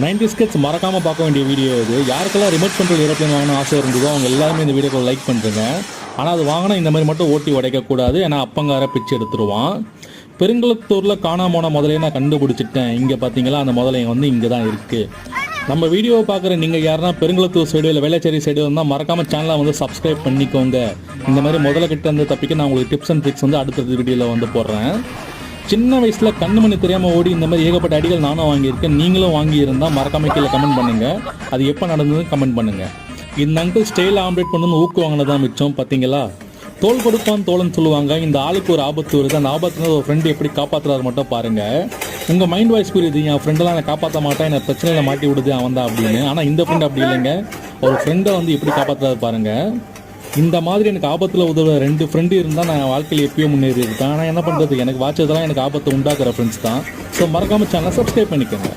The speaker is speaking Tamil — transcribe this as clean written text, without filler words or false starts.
90 ஸ்கெட்ஸ் மறக்காமல் பார்க்க வேண்டிய வீடியோ இது. யாருக்கெல்லாம் ரிமோட் கண்ட்ரோல் ஏரோப்ளேன் வாங்கணும் ஆசை இருந்ததோ அவங்க எல்லாருமே இந்த வீடியோக்கு லைக் பண்ணுறேங்க. ஆனால் அது வாங்கினா இந்த மாதிரி மட்டும் ஓட்டி உடைக்கக்கூடாது, ஏன்னா அப்பங்கார பிச்சு எடுத்துருவான். பெருங்குளத்தூரில் காணாம போன முதலையை நான் கண்டுபிடிச்சிட்டேன். இங்கே பார்த்தீங்களா, அந்த முதலை வந்து இங்கே தான் இருக்குது. நம்ம வீடியோவை பார்க்குற நீங்கள் யாருன்னா பெருங்குளத்தூர் சைடு இல்லை வேளச்சேரி சைடு வந்தால் மறக்காமல் சேனலை வந்து சப்ஸ்கிரைப் பண்ணிக்கோங்க. இந்த மாதிரி முதல்ல கிட்ட இருந்து தப்பிக்க நான் உங்களுக்கு டிப்ஸ் அண்ட் ட்ரிக்ஸ் வந்து அடுத்தடுத்த வீடியோவில் வந்து போடுறேன். சின்ன வயசில் கண்ணு மணி தெரியாமல் ஓடி இந்த மாதிரி ஏகப்பட்ட அடிகள் நானும் வாங்கியிருக்கேன். நீங்களும் வாங்கியிருந்தால் மறக்காம கீழே கமெண்ட் பண்ணுங்கள். அது எப்போ நடந்ததுன்னு கமெண்ட் பண்ணுங்கள். இந்த அங்கிள் ஸ்டைல் ஆம்லேட் பண்ணணும்னு ஊக்குவாங்கினதான் மிச்சம். பார்த்தீங்களா, தோல் கொடுப்பான் தோழன்னு சொல்லுவாங்க. இந்த ஆளுக்கு ஒரு ஆபத்து வருது. அந்த ஆபத்துல ஒரு ஃப்ரெண்டு எப்படி காப்பாற்றுறாரு மட்டும் பாருங்கள். உங்கள் மைண்ட் வாய்ஸ் புரியுது, என் ஃப்ரெண்டெல்லாம் என்னை காப்பாற்ற மாட்டேன், என்னை பிரச்சனையில் மாட்டி விடுது அவன் தான் அப்படின்னு. ஆனால் இந்த ஃப்ரெண்டு அப்படி இல்லைங்க. ஒரு ஃப்ரெண்டை வந்து எப்படி காப்பாற்றுறாரு பாருங்கள். இந்த மாதிரி எனக்கு ஆபத்தில் உதவுற 2 ஃப்ரெண்டு இருந்தால் நான் வாழ்க்கையில் எப்பயும் முன்னேறி இருக்கேன். ஆனால் என்ன பண்ணுறது, எனக்கு வாட்சதெல்லாம் எனக்கு ஆபத்தை உண்டாக்குற ஃப்ரெண்ட்ஸ் தான். ஸோ மறக்காமல் சேனலை சப்ஸ்கிரைப் பண்ணிக்கோங்க.